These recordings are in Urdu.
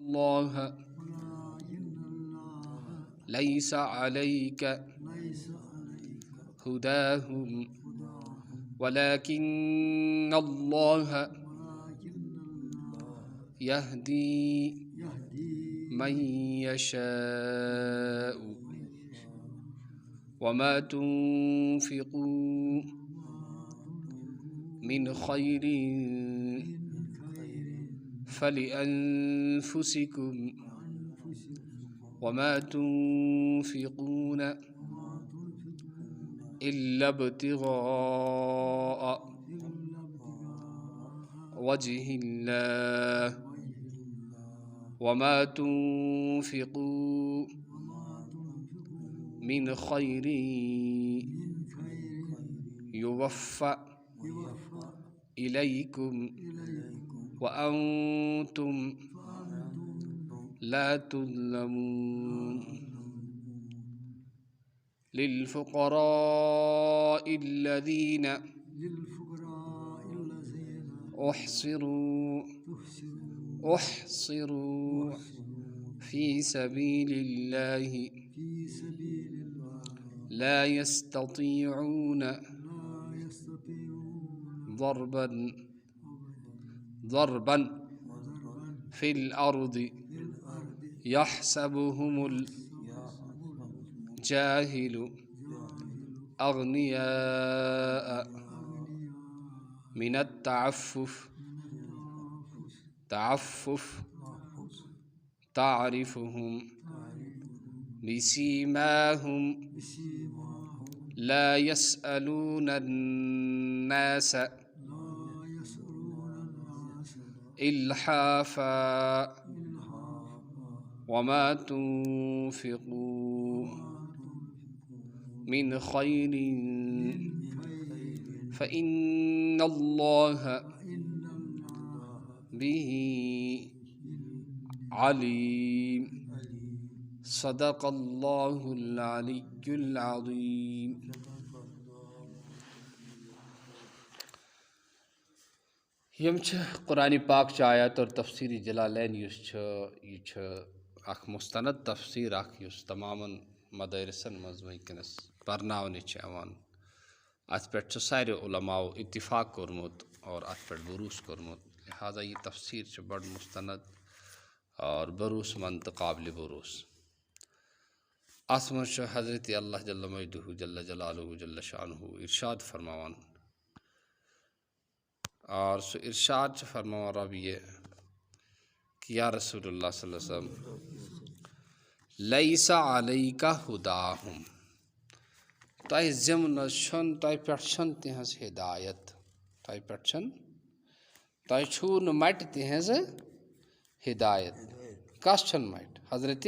الله ليس عليك هداهم ولكن الله يهدي من يشاء وما تنفقوا من خير فلأنفسكم وما تنفقون إلا ابتغاء وجه الله وما تنفقوا من خير يوفى إليكم وأنتم لا تظلمون للفقراء الذين أحصروا في سبيل الله لا يستطيعون ضربا في الأرض يحسبهم الجاهل أغنياء من التعفف تعرفهم بسيماهم لا يسألون الناس إلحافا وما تنفقوا من خير فإن الله به عليم صدق الله العلي العظيم. یم چھ قرآن پاک چہ آیات اور تفسیری جلالین یس چھ یہ چھ اخ مستند تفسیر اخ یس تماماً مدارسن مز ونکس پرناونہ چھ یوان ات پہ سارے علماء اتفاق کورمت اور ات پہ بروس کورمت لہذا یہ تفسیر چھ بڑ مستند اور بروس مند قابل بروس. ات مز حضرت اللہ جل مجدہ جل جلالہ جل شانہ ارشاد فرماوان اور سو ارشاد چھ فرماوان رب یہ کہ یا رسول اللہ صلی اللہ علیہ وسلم لیس علیک ہداہم تہ ضمن چھن تہ پہ تہذ ہدایت تہ پہ تہ چھو مٹ تہذ ہدایت کس چھن مٹ حضرت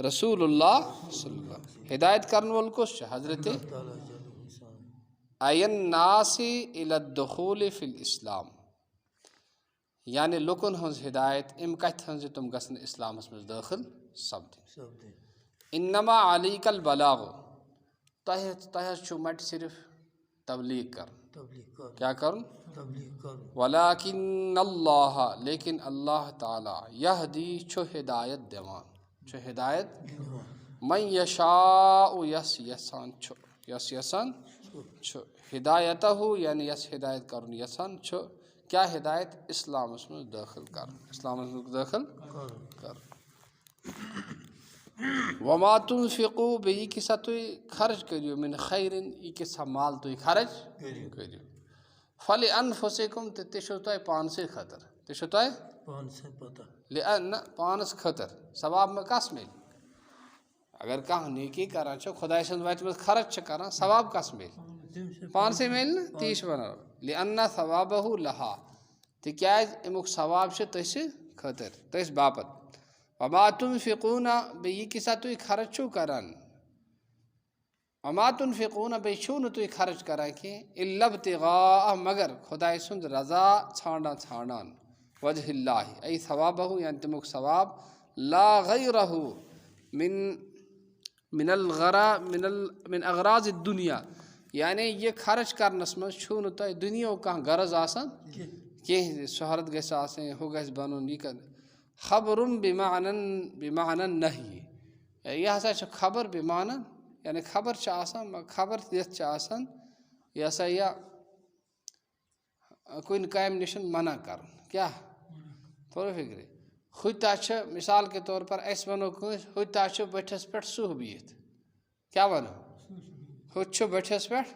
رسول اللہ صلی اللہ ہدایت کرن وول کس چھ حضرت این ناس الی الدخول فی الاسلام یعنی لکن ہنز ہدایت ام کت ہنز تم گھن اسلامس مز داخل سپدن انما علیک البلاغ تہ چھو مٹ صرف تبلیغ کر کیا کرن ولیکن اللہ لیکن اللہ تعالی یہدی چھو ہدایت دیوان چھو ہدایت من یشاء یس یسان چھو یس یسان چھو ہدایتہ یعنی یس ہدایت کرن یسان چھو کیا ہدایت اسلامس مز داخل کر اسلامس مز داخل کر. وما تنفقوا بیہ کسا تھی خرچ کریو من خیرن یہ کسا مال تھی خرچ کریو فلانفسکم تہ چھو تہ پانسے خطر تہ چھو تہ لأن پانس خطر ثواب میں کس مل اگر کانٛہہ نیکی کران چھو خداے سٕنٛز وتہِ منٛز خرچ چھِ کران ثواب کس مل پانسے مل نا تی چھِ ونان لأن ثوابہ لہا تِکیٛازِ امیُک ثواب چھُ تٔسۍ خٲطر تٔسۍ باپتھ. وما تنفقون بیٚیہِ کیٛاہ تُہۍ خرچ چھُو کران وما تنفقون بیٚیہِ چھُو نہٕ تُہۍ خرچ کران کینٛہہ الا ابتغاء مگر خداے سُنٛد رضا ژھانڈان وجہ اللہ اے ثوابہ یعنی تمیُک ثواب لا غیرہ من اغراض الدنیا یعنی یہ خرچ کرنس منٛز چھُو نہٕ تۄہہِ دُنیاہُک کانٛہہ غرض آسان کینٛہہ شہرت گژھِ آسٕنۍ ہُہ گژھِ بنُن یہِ کر خبرم بمعنى نہی یہ ہسا چھ خبر بمعنى یعنی خبر چھ آسان خبر دِتھ چھ آسان یہ ہسا یہ کُنہِ کامہِ نِش منع کرُن کیٛاہ توٚر فِکرِ ہُتہِ چھِ مِثال کے طور پر أسۍ وَنو کٲنٛسہِ ہُتہِ چھُ بٔٹھِس پٮ۪ٹھ سُہ بِہِتھ کیٛاہ وَنو ہُتہِ چھُ بٔٹھِس پٮ۪ٹھ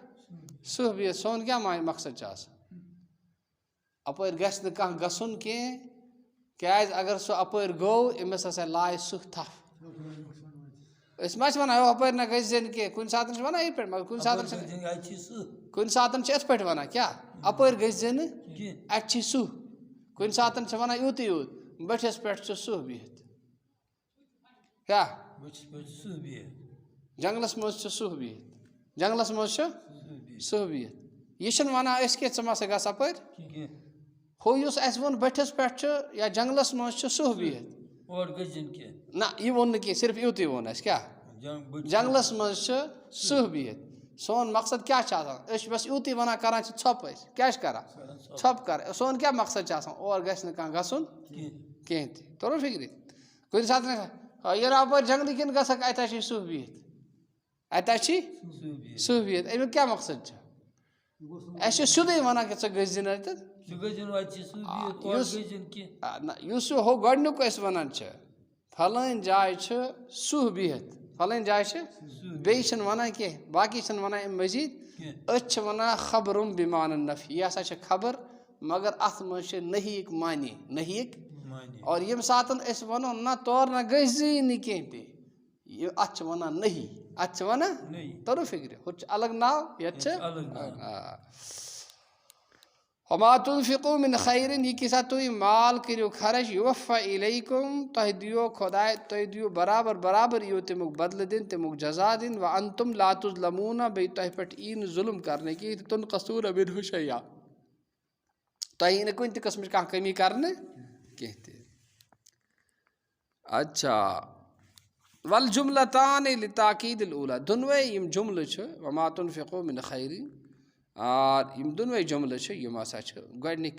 سُہ بِہِتھ سون کیٛاہ مقصد چھُ آسان اَپٲرۍ گژھِ نہٕ کانٛہہ گژھُن کینٛہہ کیٛازِ اگر سُہ اَپٲرۍ گوٚو أمِس ہسا لایہِ سُہ تھپھ أسۍ ما چھِ وَنان اَپٲرۍ نہ گٔژھۍ زِ نہٕ کینٛہہ کُنہِ ساتہٕ چھِ وَنان یِتھ پٲٹھۍ مگر کُنہِ ساتہٕ چھِ یِتھ پٲٹھۍ وَنان کیٛاہ اَپٲرۍ گٔژھۍ زِ نہٕ اَتہِ چھی سُہ کُنہِ ساتہٕ چھِ وَنان یوٗتٕے یوت بٔٹھِس پٮ۪ٹھ چھُ سُہ بِہِتھ کیٛاہ جنٛگلَس منٛز چھُ سُہ بِہِتھ جنٛگلَس منٛز چھُ سُہ بِہِتھ یہِ چھِنہٕ وَنان أسۍ کینٛہہ ژٕ ما سا گژھ اَپٲرۍ ہُہ یُس اَسہِ ووٚن بٔٹھِس پٮ۪ٹھ چھُ یا جنٛگلَس منٛز چھُ سُہ بِہِتھ نہ یہِ ووٚن نہٕ کینٛہہ صرف یُتُے ووٚن اَسہِ کیٛاہ جنٛگلَس منٛز چھُ سٕہہ بِہِتھ سون مقصد کیٛاہ چھُ آسان أسۍ چھِ بَس یُتُے وَنان کَران چھِ ژھۄپہٕ أسۍ کیٛاہ چھِ کَران ژھۄپہٕ کَرٕنۍ سون کیٛاہ مقصد چھُ آسان اور گژھِ نہٕ کانٛہہ گژھُن کینٛہہ تہِ توٚروا فِکرِ کُنہِ ساتہٕ ییٚلہِ اَپٲرۍ جنٛگلہٕ کِنۍ گژھکھ اَتہِ ہا چھی سٕہہ بِہِتھ اَتہِ ہا چھی سٕہہ بِہِتھ اَمیُک کیٛاہ مقصد چھُ اَسہِ چھِ سیوٚدُے وَنان کہِ ژٕ گٔژھۍ زِ نہٕ اَتٮ۪تھ یُس ہُہ گۄڈٕنیُک أسۍ وَنان چھِ پھلٲنۍ جاے چھِ سُہ بِہِتھ پھلٲنۍ جاے چھِ بیٚیہِ چھِنہٕ وَنان کینٛہہ باقٕے چھِنہٕ وَنان اَمہِ مٔزیٖد أسۍ چھِ وَنان خبرم بِمعنى نفی یہِ ہسا چھِ خبر مگر اَتھ منٛز چھِ نہیٖک معنے نہیٖک اور ییٚمہِ ساتہٕ أسۍ وَنو نہ تورٕ نہ گٔژھۍ زٕے نہٕ کینٛہہ تہِ یہِ اَتھ چھِ وَنان نہی اَتھ چھِ وَنان توٚروا فِکرِ ہُتہِ چھُ الگ ناو یَتھ چھِ وما تنفقوا من خیرٍ یہِ کیٛاہ تُہۍ مال کٔرِو خرٕچ یوفا الیکم تۄہہِ دِیو خۄداے تۄہہِ دِیو برابر یِیو تَمیُک بدلہٕ دِنہٕ تَمیُک جزا دِنہٕ وانتم لا تظلمون بیٚیہِ تۄہہِ پٮ۪ٹھ یی نہٕ ظُلم کرنہٕ کینٛہہ تنقصون منہ شیئا تۄہہِ یی نہٕ کُنہِ تہِ قٕسمٕچ کانٛہہ کٔمی کرنہٕ کینٛہہ تہِ اچھا والجملتان لتاکید الاولی دۄنوَے یِم جملہٕ چھِ وما تنفقوا من خیرٍ یِم دۄنوَے جملہٕ چھِ یِم ہسا چھِ گۄڈٕنِکۍ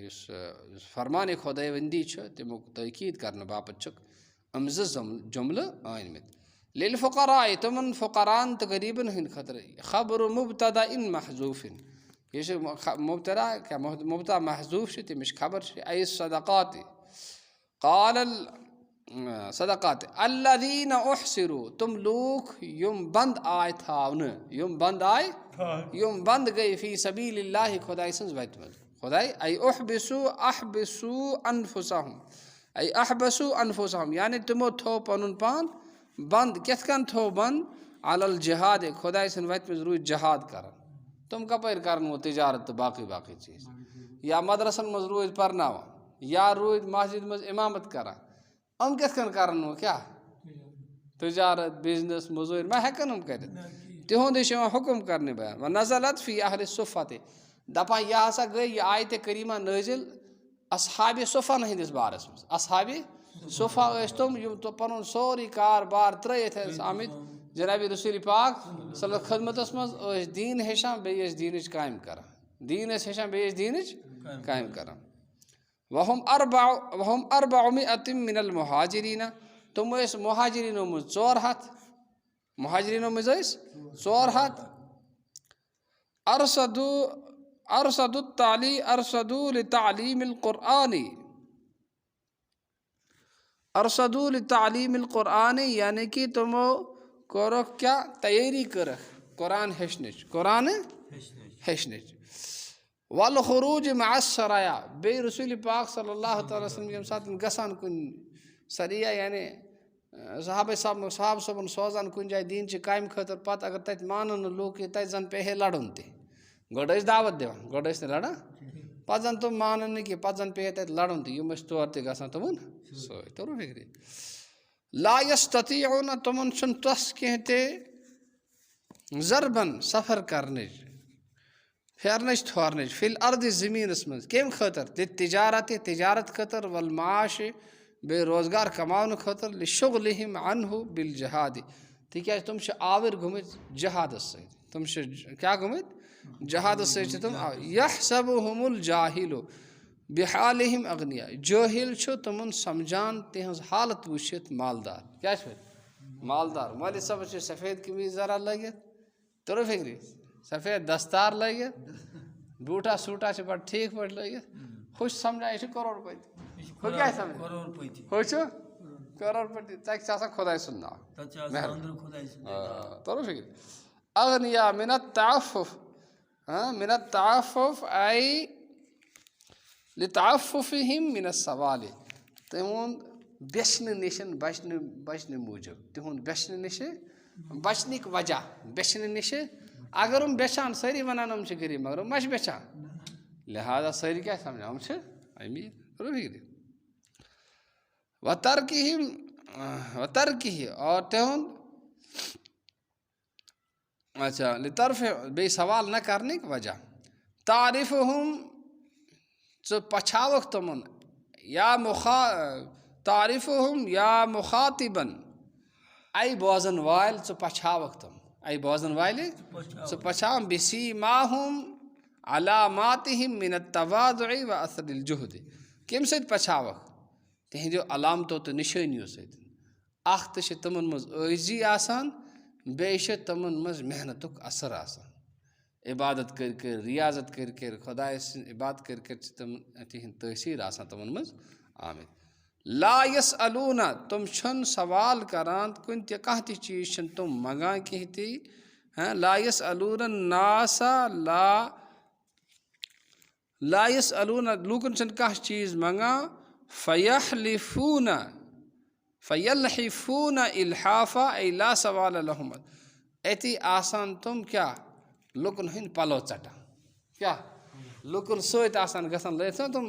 یُس فرمانِ خۄداوندی چھُ تَمیُک تٲکیٖد کرنہٕ باپتھ چھِکھ یِم زٕ جملہٕ ٲنمٕتۍ للفقراء تِمن فقران تہٕ غریٖبن ہٕنٛدۍ خٲطرٕ خبر مبتدا محذوٗف یہِ چھِ مبتدا کیٛاہ مبتدا محذوٗف چھِ تَمِچ خبر چھِ اے صدقات قال صدقات الذین احصروا تِم لوٗکھ یِم بنٛد آے تھاونہٕ یِم بنٛد گٔے فی سبیٖل اللہ خۄداے سٕنٛز وَتہِ منٛز خۄداے احبسوا انفسہم یعنی تِمو تھوٚو پنُن پان بنٛد کِتھ کٔنۍ تھوٚو بنٛد علی الجہاد خۄداے سٕنٛدِ وَتہِ منٛز روٗدۍ جہاد کران تِم کَپٲرۍ کرن وۄنۍ تجارت تہٕ باقٕے چیٖز یا مدرسن منٛز روٗدۍ پرناوان یا روٗدۍ مسجد منٛز اِمامت کران یِم کِتھ کٔنۍ کرن وۄنۍ کیٛاہ تجارت بِزنس موٚزوٗرۍ ما ہٮ۪کن یِم کٔرِتھ تِہُنٛدُے چھُ یِوان حُکم کرنہِ بیان وۄنۍ نزلت فی اہلِ صُفت دپان یہِ ہسا گٔے یہِ آیتہِ کریٖمہ نٲزِل اصحابِ صُفن ہٕنٛدِس بارس منٛز اصحابِ صُفا ٲسۍ تِم یِم پنُن سورُے کاربار ترٲیِتھ ٲسۍ آمٕتۍ جنابِ رسوٗلِ پاک صلی خدمتس منٛز ٲسۍ دیٖن ہیٚچھان بیٚیہِ ٲسۍ دیٖنٕچ کامہِ کران دیٖن ٲسۍ ہیٚچھان بیٚیہِ ٲسۍ دیٖنٕچ کامہِ کران وہم اربع مئة من المہاجریٖنہ تِم ٲسۍ مہاجریٖنو منٛز 400 مہاجریٖنو منٛز ٲسۍ 400 ارصدوا لتعلیٖم القرآن یعنی کہِ تِمو کوٚرُکھ کیٛاہ تیٲری کٔرٕکھ قرآن ہیٚچھنٕچ والخروٗج مع السرایا بیٚیہِ رسوٗلِ پاک صلی اللہ تعالیٰ وسلم ییٚمہِ ساتہٕ گژھان کُنہِ سریا یعنی صحابہ صٲبن سوزان کُنہِ جایہِ دیٖنچہِ کامہِ خٲطرٕ پتہٕ اگر تتہِ مانن نہٕ لوٗکھ کینٛہہ تتہِ زن پیٚیہِ ہے لڑُن تہِ گۄڈٕ ٲسۍ دعوت دِوان گۄڈٕ ٲسۍ نہٕ لڑان پتہٕ زن تِم مانن نہٕ کینٛہہ پتہٕ زن پیٚیہِ ہے تتہِ لڑُن تہِ یِم ٲسۍ تور تہِ گژھان تِمن سۭتۍ توٚروا فِکرِ لا یستطیعون تِمن چھُنہٕ تس کینٛہہ تہِ ضربن سفر کرنٕچ پھیرنٕچ تھورنٕچ فی الارضِ زٔمیٖنس منٛز کمہِ خٲطرٕ تجارت خٲطرٕ والمعاش بیٚیہِ روزگار کماونہٕ خٲطرٕ لشغلہم عنہ بالجہاد تِکیٛازِ تِم چھِ آوٕرۍ گٔمٕتۍ جہادس سۭتۍ تِم چھِ کیٛاہ گٔمٕتۍ جہادس سۭتۍ چھِ تِم یحسبہم الجاہلُ بحالہم اغنیا جٲہِل چھُ تِمن سمجھان تِہنٛز حالت وٕچھِتھ مالدار کیٛاہ چھُ مالدار مولوی صٲبس چھِ سفید قمیٖض ذرا لٲگِتھ توٚرُو فِکرِ سفید دستار لٲگِتھ بوٗٹھا سوٗٹھا چھِ بڑٕ ٹھیٖک پٲٹھۍ لٲگِتھ ہُہ چھُ سمجھان یہِ چھُ کَرور پٔتی ہُہ کیٛاہ چھُ سمجھان ہُہ چھُ کَرور پٔتی تَتہِ چھُ آسان خۄداے سُنٛد ناو توٚرُو فِکرِ اغنیا من التعفف من التعفف اے لتعففہم من السوال تِہُنٛد بیچھنہٕ نِش بچنہٕ موٗجوٗب تِہُنٛد بیچھنہٕ نِش بچنٕکۍ وجہ بیچھنہٕ نِش اگر یِم بیچھان سٲری وَنان یِم چھِ غریٖب مگر یِم ما چھِ بیچھان لہٰذا سٲری کیٛاہ سمجھان یِم چھِ أمیٖر توٚرُو فِکرِ وترکہِ اور تِہُنٛد اچھا لطرف بیٚیہِ سوال نہ کرنٕکۍ وجہ تعریفہم ژٕ پچھاوکھ تِمن تعریفہم یا مخاطبن اے بوزن وٲلۍ ژٕ پچھاوکھ تِم اے بوزن والہِ ژٕ پچھاوَن بسیٖماہم علاماتہم من التواضع و اثر الجہد کَمہِ سۭتۍ پچھاوکھ تِہنٛدیو علامتو تہٕ نِشٲنیو سۭتۍ اکھ تہِ چھِ تِمن منٛز عٲجزی آسان بیٚیہِ چھِ تِمن منٛز محنتُک اثر آسان عبادت کٔرۍ کٔرۍ ریاضت کٔرۍ کٔرۍ خۄداے سٕنٛز عبادت کٔرۍ کٔرۍ چھِ تِم تِہنٛدۍ تٲثیٖر آسان تِمن منٛز آمٕتۍ لا یسألوٗنہ تِم چھِنہٕ سوال کران کُنہِ تہِ کانٛہہ تہِ چیٖز چھِنہٕ تِم منٛگان کینٛہہ تہِ لا یسألوٗنہ الناسا لا یسألوٗنہ لوٗکن چھِنہٕ کانٛہہ چیٖز منٛگان فیلحفوٗنہ الحافا اے لا سوال لہم أتی آسان تِم کیٛاہ لُکن ہٕنٛدۍ پلو ژٹان کیٛاہ لُکن سۭتۍ آسان گژھان لٲرِتھ تِم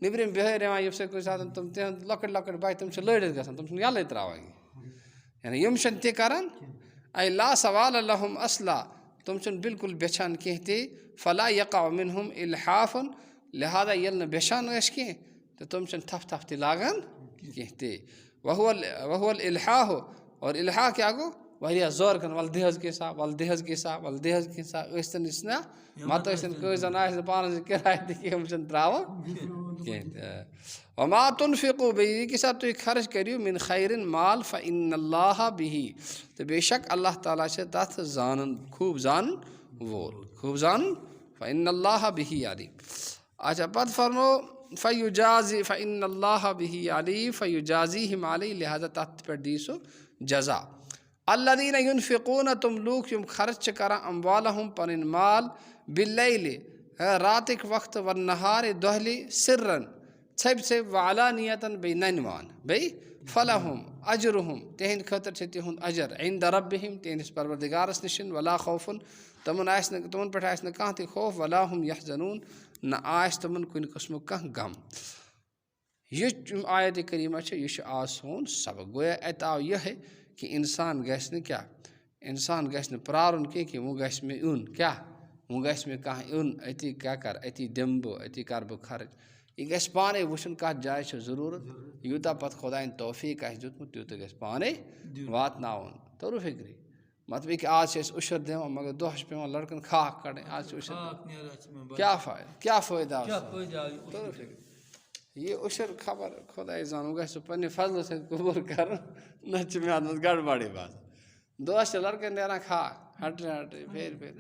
نیٚبرِم بِہٲرۍ یِوان ییٚمہِ سۭتۍ کُنہِ ساتہٕ تِم تِہنٛدۍ لۄکٕٹۍ لۄکٕٹۍ بچہِ تِم چھِ لٲرِتھ گژھان تِم چھِنہٕ یَلَے ترٛاوان کینٛہہ یعنی یِم چھِنہٕ تہِ کران اے لا سوال لہم اصلا تِم چھِنہٕ بالکل بیچھان کینٛہہ تہِ فلا یقع منہم الحافن لہٰذا ییٚلہِ نہٕ بیچھان ٲسۍ کینٛہہ تہٕ تِم چھِنہٕ تھپھ تہِ لاگان کینٛہہ تہِ وہو الحاح اور الحاح کیٛاہ گوٚو واریاہ زورٕ کَران وَلہٕ دِ حظ کینٛژھا وَلہٕ دِ حظ کینٛژھا وَلہٕ دِ حظ کینٛژھا ٲسۍتَن یُس نہ مَتہٕ ٲسۍتَن کٲنٛسہِ زَن آسہِ نہٕ پانَس کِراے تہِ کینٛہہ یِم چھِنہٕ ترٛاوان کینٛہہ تہِ وما تُنفِقوٗ بیٚیہِ یہِ کہِ ساتہٕ تُہۍ خرٕچ کٔرِو من خیرٍ مال فإن اللہ بِہِ تہٕ بے شک اللہ تعالیٰ چھِ تَتھ زانان خوٗب زانن وول فإن اللہ بِہِ علیم اچھا پتہٕ فرمو فإن اللہ بِہِ علیم فیجازیہم علیہ لہٰذا تَتھ پٮ۪ٹھ دی سُہ جزا الذین ینفقوٗنہ تِم لوٗکھ یِم خرٕچ چھِ کران اموالہم پنٕنۍ مال باللیلِ راتٕکۍ وقتہٕ والنہارِ دۄہلہِ سرًا ژھیٚپۍ ژھیٚپۍ وعلانیتن بیٚیہِ ننوان بیٚیہِ فلہم اجرہم تِہنٛدِ خٲطرٕ چھِ تِہُنٛد اجر عند ربہم تِہنٛدِس پروردگارس نِش ولا خوفن تِمن پٮ۪ٹھ آسہِ نہٕ کانٛہہ تہِ خوف ولا ہم یحزنوٗن نہ آسہِ تِمن کُنہِ قٕسمُک کانٛہہ غم یہِ آیتِ کریٖمہ چھِ یہِ چھُ آز سون سبق گویا اَتہِ آو یِہے کہِ اِنسان گژھِ نہٕ کیٛاہ اِنسان گژھِ نہٕ پرٛارُن کینٛہہ کہِ وۄنۍ گژھِ مےٚ یُن کیٛاہ وۄنۍ گژھِ مےٚ کانٛہہ یُن أتی کیٛاہ کَرٕ أتی دِمہٕ بہٕ أتی کَرٕ بہٕ خرٕچ یہِ گژھِ پانَے وٕچھُن کَتھ جایہِ چھِ ضروٗرت یوٗتاہ پَتہٕ خۄدایَن توفیٖق آسہِ دیُتمُت تیوٗتاہ گژھِ پانَے واتناوُن توٚرُو فِکرِ مطلب کہِ آز چھِ أسۍ اُشُر دِوان مگر دۄہَس چھِ پٮ۪وان لٔڑکَن خاک کَڑٕنۍ آز چھِ اُشُر کیٛاہ فٲیدٕ آو توٚرُو فِکرِ یہِ اُشُر خبر خۄداے زانُن وۄنۍ گژھِ سُہ پنٛنہِ فضلہٕ سۭتۍ قبوٗل کَرُن نَتہٕ چھِ مےٚ اَتھ منٛز گڑبڑٕے باسان دۄہَس چھِ لٔڑکَن نیران خاک ہَٹرِ پھیرِ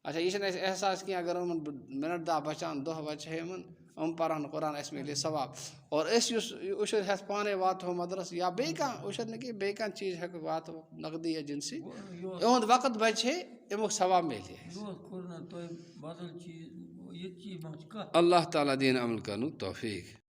اچھا یہِ چھِنہٕ اَسہِ احساس کینٛہہ اگر یِمَن مِنٹ دَہ بَچان دۄہ بَچہِ ہے یِمَن یِم پَرہن قرآن اَسہِ مِلہِ ثواب اور أسۍ یُس یہِ اُشُر ہٮ۪تھ پانَے واتہو مدرس یا بیٚیہِ کانٛہہ اُشُر نہٕ کینٛہہ بیٚیہِ کانٛہہ چیٖز ہٮ۪کو واتو نقدی یا جِنسی یِہُنٛد وقت بَچہِ ہے اَمیُک ثواب مِلہِ ہے اللہ تعالیٰ دِیِن عمل کَرنُک توفیٖق